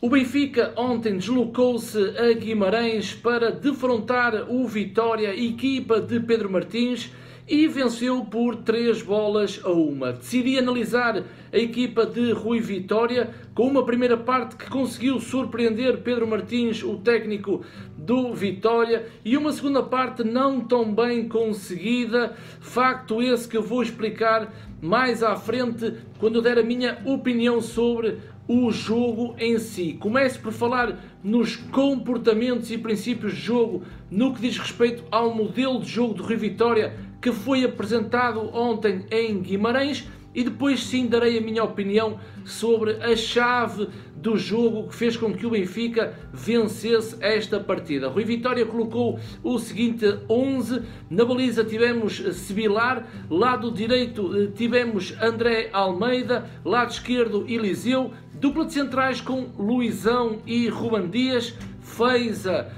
O Benfica ontem deslocou-se a Guimarães para defrontar o Vitória, equipa de Pedro Martins, e venceu por 3-1. Decidi analisar a equipa de Rui Vitória com uma primeira parte que conseguiu surpreender Pedro Martins, o técnico do Vitória, e uma segunda parte não tão bem conseguida, facto esse que eu vou explicar mais à frente quando eu der a minha opinião sobre o jogo em si. Começo por falar nos comportamentos e princípios de jogo no que diz respeito ao modelo de jogo do Rui Vitória que foi apresentado ontem em Guimarães, e depois sim darei a minha opinião sobre a chave do jogo que fez com que o Benfica vencesse esta partida. Rui Vitória colocou o seguinte 11, na baliza tivemos Sevilar, lado direito tivemos André Almeida, lado esquerdo Eliseu, dupla de centrais com Luizão e Ruben Dias. Feiza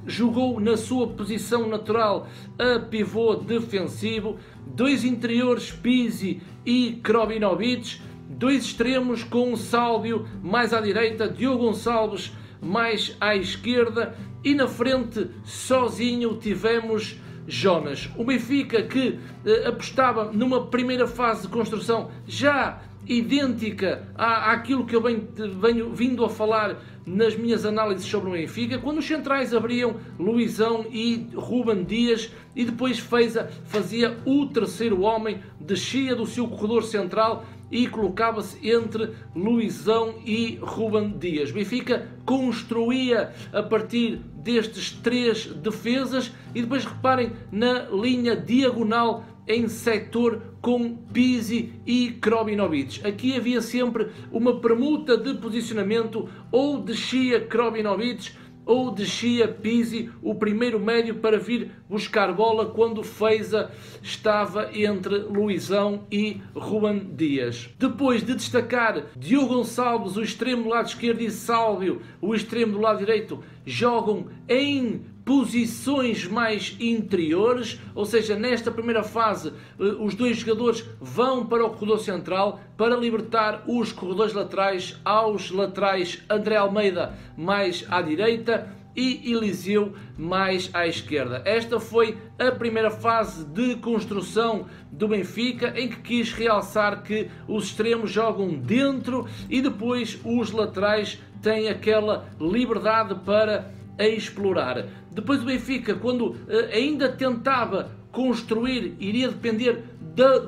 jogou na sua posição natural a pivô defensivo, dois interiores Pizzi e Krobinovic, dois extremos com Sálvio mais à direita, Diogo Gonçalves mais à esquerda, e na frente sozinho tivemos Jonas. O Benfica que apostava numa primeira fase de construção já idêntica àquilo que eu venho vindo a falar nas minhas análises sobre o Benfica, quando os centrais abriam Luizão e Ruben Dias, e depois Feiza fazia o terceiro homem, descia do seu corredor central e colocava-se entre Luizão e Ruben Dias. Benfica construía a partir destes três defesas, e depois reparem na linha diagonal em setor com Pizzi e Krobinovic. Aqui havia sempre uma permuta de posicionamento, ou descia Krobinovic ou descia Pizzi, o primeiro médio, para vir buscar bola quando Feiza estava entre Luizão e Ruben Dias. Depois de destacar Diogo Gonçalves, o extremo do lado esquerdo, e Sálvio, o extremo do lado direito, jogam em posições mais interiores, ou seja, nesta primeira fase os dois jogadores vão para o corredor central para libertar os corredores laterais aos laterais André Almeida mais à direita e Eliseu mais à esquerda. Esta foi a primeira fase de construção do Benfica, em que quis realçar que os extremos jogam dentro e depois os laterais têm aquela liberdade para a explorar. Depois o Benfica, quando ainda tentava construir, iria depender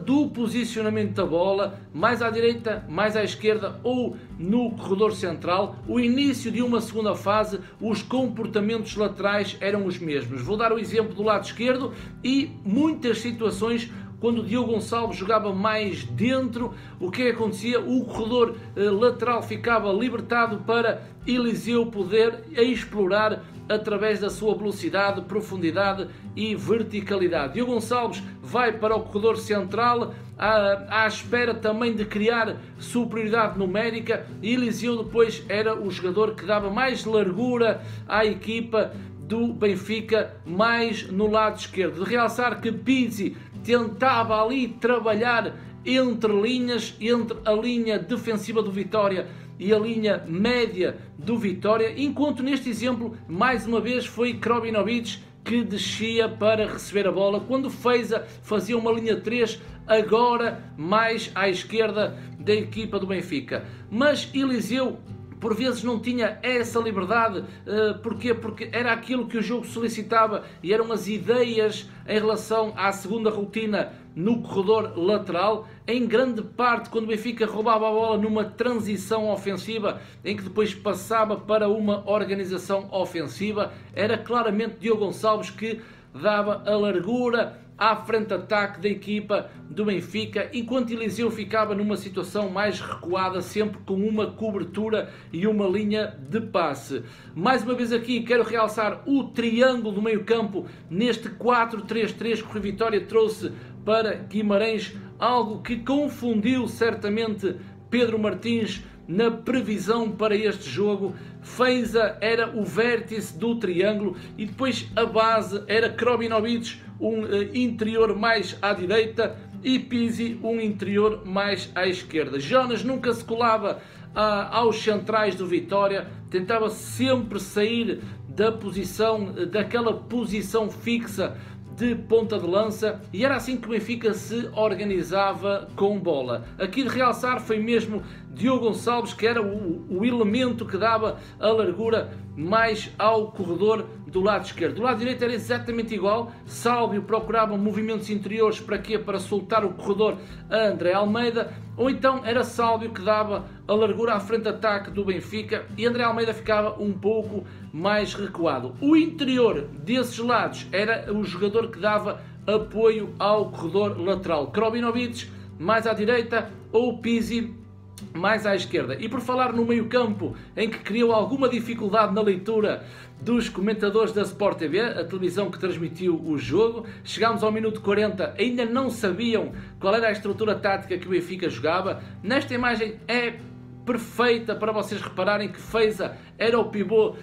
do posicionamento da bola, mais à direita, mais à esquerda ou no corredor central. O início de uma segunda fase, os comportamentos laterais eram os mesmos. Vou dar o exemplo do lado esquerdo, e muitas situações quando o Diogo Gonçalves jogava mais dentro, o que acontecia? O corredor lateral ficava libertado para Eliseu poder explorar através da sua velocidade, profundidade e verticalidade. Diogo Gonçalves vai para o corredor central, à espera também de criar superioridade numérica, e Eliseu depois era o jogador que dava mais largura à equipa do Benfica, mais no lado esquerdo. De realçar que Pizzi tentava ali trabalhar entre linhas, entre a linha defensiva do Vitória e a linha média do Vitória, enquanto neste exemplo, mais uma vez, foi Krobinovic que descia para receber a bola, quando Feiza fazia uma linha 3, agora mais à esquerda da equipa do Benfica. Mas Eliseu por vezes não tinha essa liberdade. Porquê? Porque era aquilo que o jogo solicitava e eram as ideias em relação à segunda rotina no corredor lateral. Em grande parte, quando o Benfica roubava a bola numa transição ofensiva, em que depois passava para uma organização ofensiva, era claramente Diogo Gonçalves que dava a largura à frente de ataque da equipa do Benfica, enquanto Eliseu ficava numa situação mais recuada, sempre com uma cobertura e uma linha de passe. Mais uma vez aqui quero realçar o triângulo do meio campo neste 4-3-3 que o Rui Vitória trouxe para Guimarães, algo que confundiu certamente Pedro Martins na previsão para este jogo. Feiza era o vértice do triângulo e depois a base era Krobinovic, um interior mais à direita, e Pizzi, um interior mais à esquerda. Jonas nunca se colava aos centrais do Vitória, tentava sempre sair daquela posição fixa de ponta de lança, e era assim que o Benfica se organizava com bola. Aqui de realçar foi mesmo Diogo Gonçalves, que era o elemento que dava a largura mais ao corredor do lado esquerdo. Do lado direito era exatamente igual. Sálvio procurava movimentos interiores para quê? Para soltar o corredor a André Almeida, ou então era Sálvio que dava a largura à frente de ataque do Benfica e André Almeida ficava um pouco mais recuado. O interior desses lados era o jogador que dava apoio ao corredor lateral. Krobinovic mais à direita ou Pizzi mais à esquerda. E por falar no meio-campo, em que criou alguma dificuldade na leitura dos comentadores da Sport TV, a televisão que transmitiu o jogo, chegámos ao minuto 40, ainda não sabiam qual era a estrutura tática que o Benfica jogava. Nesta imagem é perfeita para vocês repararem que Feiza era o pivô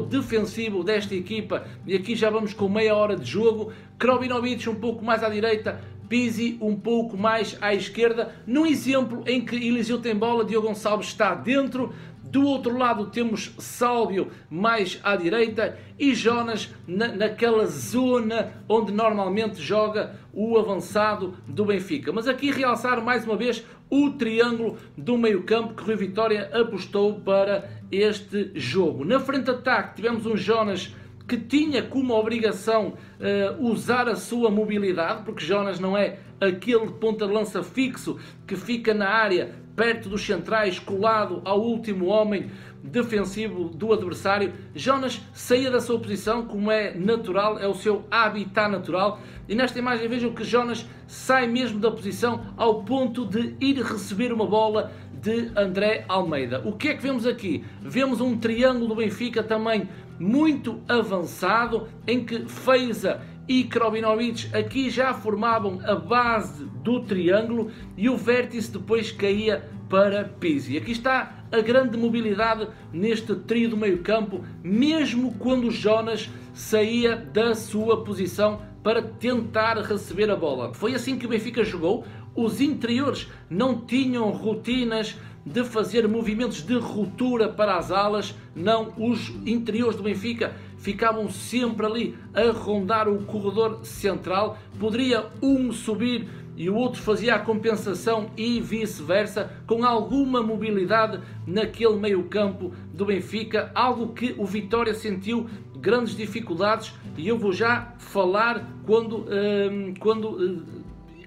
defensivo desta equipa, e aqui já vamos com meia hora de jogo. Krobinovic um pouco mais à direita, Pizzi um pouco mais à esquerda, num exemplo em que Eliseu tem bola, Diogo Gonçalves está dentro, do outro lado temos Sálvio mais à direita e Jonas naquela zona onde normalmente joga o avançado do Benfica. Mas aqui realçar mais uma vez o triângulo do meio-campo que Rui Vitória apostou para este jogo. Na frente de ataque tivemos um Jonas que tinha como obrigação usar a sua mobilidade, porque Jonas não é aquele ponta de lança fixo que fica na área perto dos centrais, colado ao último homem defensivo do adversário. Jonas saía da sua posição, como é natural, é o seu habitat natural, e nesta imagem vejam que Jonas sai mesmo da posição ao ponto de ir receber uma bola de André Almeida. O que é que vemos aqui? Vemos um triângulo do Benfica também muito avançado, em que Feiza e Krobinovic aqui já formavam a base do triângulo e o vértice depois caía para Pizzi. Aqui está a grande mobilidade neste trio do meio campo, mesmo quando Jonas saía da sua posição para tentar receber a bola. Foi assim que o Benfica jogou. Os interiores não tinham rotinas de fazer movimentos de ruptura para as alas, não, os interiores do Benfica ficavam sempre ali a rondar o corredor central, poderia um subir e o outro fazia a compensação e vice-versa, com alguma mobilidade naquele meio-campo do Benfica, algo que o Vitória sentiu grandes dificuldades, e eu vou já falar quando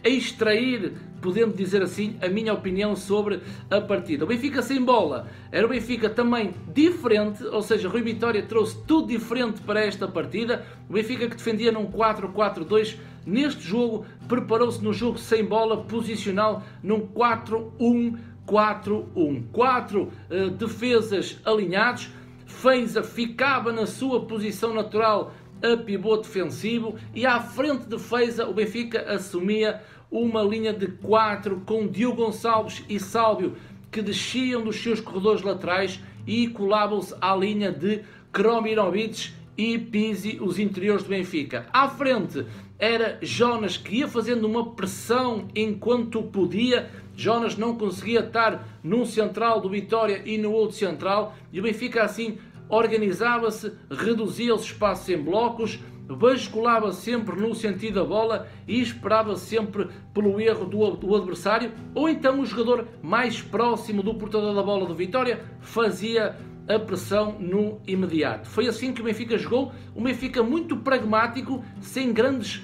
extrair, podemos dizer assim, a minha opinião sobre a partida. O Benfica sem bola era o Benfica também diferente, ou seja, Rui Vitória trouxe tudo diferente para esta partida. O Benfica que defendia num 4-4-2, neste jogo preparou-se no jogo sem bola posicional num 4-1-4-1. 4 defesas alinhados, Feiza ficava na sua posição natural a pivô defensivo, e à frente de Feiza o Benfica assumia uma linha de 4 com Diogo Gonçalves e Sálvio que desciam dos seus corredores laterais e colavam-se à linha de Krobinovic e Pizzi, os interiores do Benfica. À frente era Jonas que ia fazendo uma pressão enquanto podia. Jonas não conseguia estar num central do Vitória e no outro central, e o Benfica assim organizava-se, reduzia os espaços em blocos, basculava sempre no sentido da bola e esperava sempre pelo erro do adversário, ou então o jogador mais próximo do portador da bola do Vitória fazia a pressão no imediato. Foi assim que o Benfica jogou, um Benfica muito pragmático, sem grandes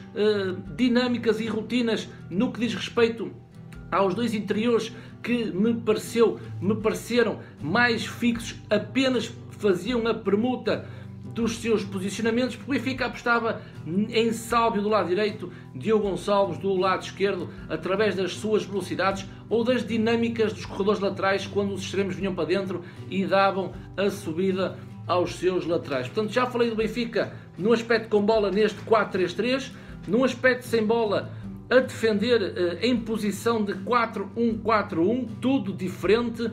dinâmicas e rotinas no que diz respeito aos dois interiores que me pareceram mais fixos, apenas faziam a permuta dos seus posicionamentos, porque o Benfica apostava em Sálvio do lado direito, Diogo Gonçalves do lado esquerdo, através das suas velocidades ou das dinâmicas dos corredores laterais, quando os extremos vinham para dentro e davam a subida aos seus laterais. Portanto, já falei do Benfica no aspecto com bola neste 4-3-3, no aspecto sem bola a defender em posição de 4-1-4-1, tudo diferente.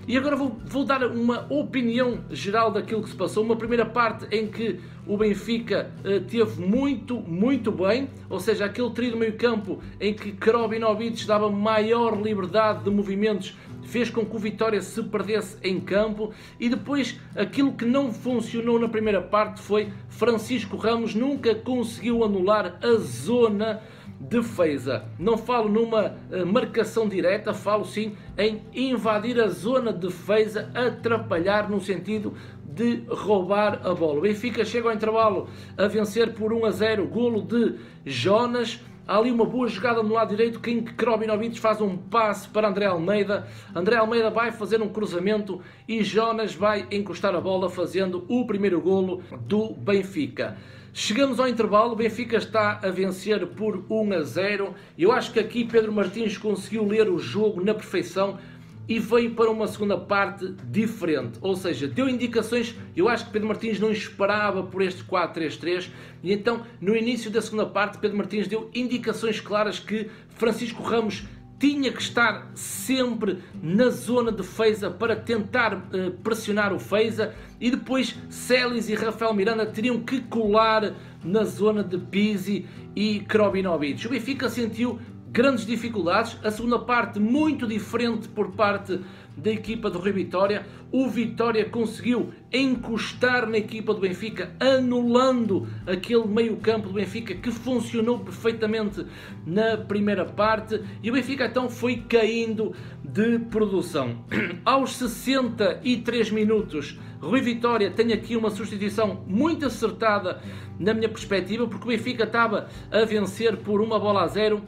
E agora vou dar uma opinião geral daquilo que se passou. Uma primeira parte em que o Benfica teve muito bem, ou seja, aquele trio do meio campo em que Krobinovic dava maior liberdade de movimentos, fez com que o Vitória se perdesse em campo. E depois aquilo que não funcionou na primeira parte foi Francisco Ramos nunca conseguiu anular a zona defesa. Não falo numa marcação direta, falo sim em invadir a zona de defesa, atrapalhar no sentido de roubar a bola. O Benfica chega ao intervalo a vencer por 1-0, golo de Jonas. Há ali uma boa jogada no lado direito, em que Krobinovic faz um passe para André Almeida. André Almeida vai fazer um cruzamento e Jonas vai encostar a bola, fazendo o primeiro golo do Benfica. Chegamos ao intervalo, o Benfica está a vencer por 1-0. Eu acho que aqui Pedro Martins conseguiu ler o jogo na perfeição e veio para uma segunda parte diferente, ou seja, deu indicações. Eu acho que Pedro Martins não esperava por este 4-3-3 e então no início da segunda parte Pedro Martins deu indicações claras que Francisco Ramos tinha que estar sempre na zona de defesa para tentar pressionar o Feiza, e depois Celis e Rafael Miranda teriam que colar na zona de Pizzi e Krobinovic. O Benfica sentiu grandes dificuldades, a segunda parte muito diferente por parte da equipa do Rui Vitória. O Vitória conseguiu encostar na equipa do Benfica, anulando aquele meio campo do Benfica que funcionou perfeitamente na primeira parte, e o Benfica então foi caindo de produção. Aos 63 minutos, Rui Vitória tem aqui uma substituição muito acertada na minha perspectiva, porque o Benfica estava a vencer por 1-0.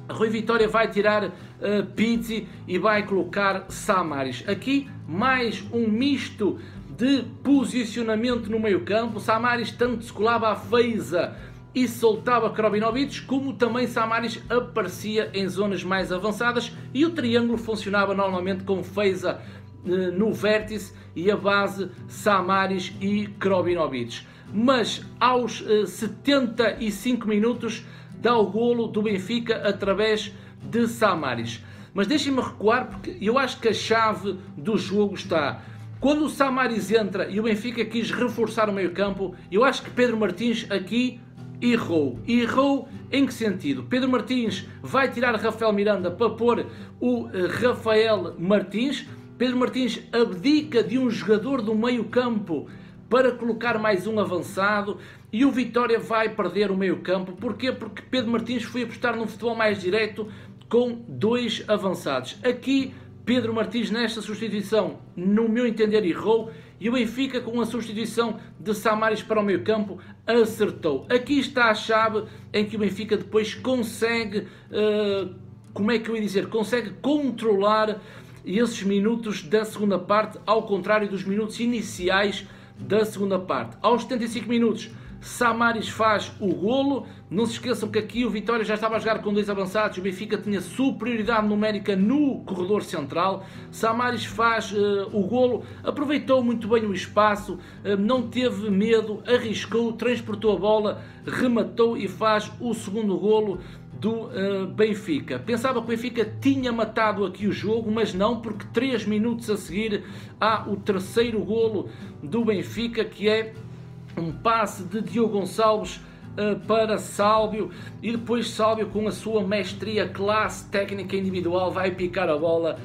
Rui Vitória vai tirar Pizzi e vai colocar Samaris. Aqui mais um misto de posicionamento no meio campo. Samaris tanto se colava à Feiza e soltava Krobinovic, como também Samaris aparecia em zonas mais avançadas, e o triângulo funcionava normalmente com Feiza no vértice e a base Samaris e Krobinovic. Mas aos 75 minutos dá o golo do Benfica através de Samaris. Mas deixem-me recuar, porque eu acho que a chave do jogo está quando o Samaris entra e o Benfica quis reforçar o meio campo. Eu acho que Pedro Martins aqui errou. Errou em que sentido? Pedro Martins vai tirar Rafael Miranda para pôr o Rafael Martins. Pedro Martins abdica de um jogador do meio campo para colocar mais um avançado, e o Vitória vai perder o meio campo. Porquê? Porque Pedro Martins foi apostar num futebol mais direto com dois avançados. Aqui Pedro Martins nesta substituição, no meu entender, errou, e o Benfica com a substituição de Samaris para o meio campo acertou. Aqui está a chave em que o Benfica depois consegue, consegue controlar esses minutos da segunda parte, ao contrário dos minutos iniciais da segunda parte. Aos 75 minutos, Samaris faz o golo. Não se esqueçam que aqui o Vitória já estava a jogar com dois avançados, o Benfica tinha superioridade numérica no corredor central. Samaris faz o golo, aproveitou muito bem o espaço, não teve medo, arriscou, transportou a bola, rematou e faz o segundo golo do Benfica. Pensava que o Benfica tinha matado aqui o jogo, mas não, porque 3 minutos a seguir há o terceiro golo do Benfica, que é um passe de Diogo Gonçalves para Sálvio, e depois Sálvio, com a sua mestria, classe técnica individual, vai picar a bola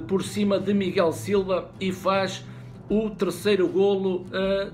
por cima de Miguel Silva e faz o terceiro golo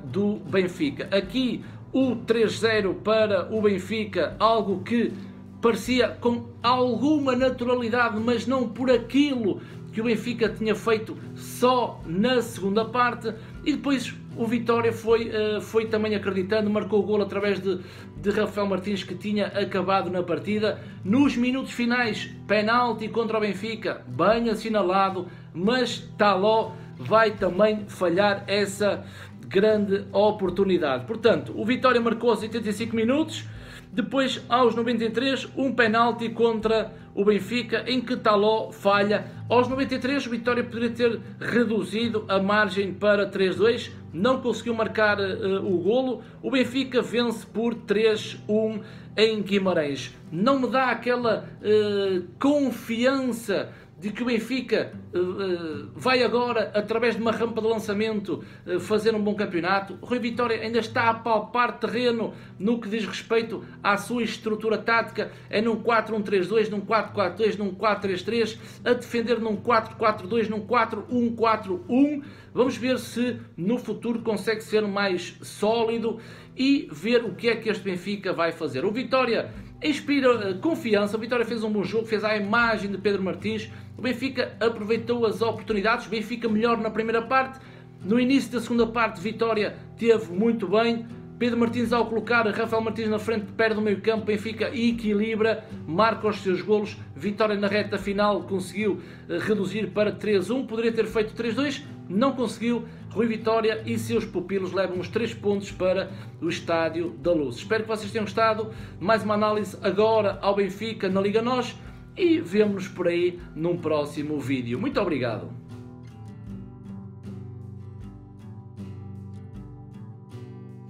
do Benfica. Aqui o 3-0 para o Benfica, algo que parecia com alguma naturalidade, mas não por aquilo que o Benfica tinha feito só na segunda parte. E depois o Vitória foi também acreditando, marcou o golo através de Rafael Martins, que tinha acabado na partida. Nos minutos finais, penalti contra o Benfica, bem assinalado, mas Taló vai também falhar essa grande oportunidade. Portanto, o Vitória marcou aos 85 minutos, depois aos 93 um penalti contra o Benfica em que Taló falha. Aos 93 o Vitória poderia ter reduzido a margem para 3-2, não conseguiu marcar o golo. O Benfica vence por 3-1 em Guimarães. Não me dá aquela confiança de que o Benfica vai agora, através de uma rampa de lançamento, fazer um bom campeonato. O Rui Vitória ainda está a palpar terreno no que diz respeito à sua estrutura tática. É num 4-1-3-2, num 4-4-2, num 4-3-3, a defender num 4-4-2, num 4-1-4-1. Vamos ver se no futuro consegue ser mais sólido e ver o que é que este Benfica vai fazer. O Vitória inspira confiança, o Vitória fez um bom jogo, fez a imagem de Pedro Martins, o Benfica aproveitou as oportunidades, o Benfica melhor na primeira parte, no início da segunda parte Vitória teve muito bem, Pedro Martins ao colocar Rafael Martins na frente perde o meio campo, Benfica equilibra, marca os seus golos, Vitória na reta final conseguiu reduzir para 3-1, poderia ter feito 3-2, não conseguiu. Rui Vitória e seus pupilos levam os 3 pontos para o Estádio da Luz. Espero que vocês tenham gostado. Mais uma análise agora ao Benfica na Liga NOS e vemo-nos por aí num próximo vídeo. Muito obrigado.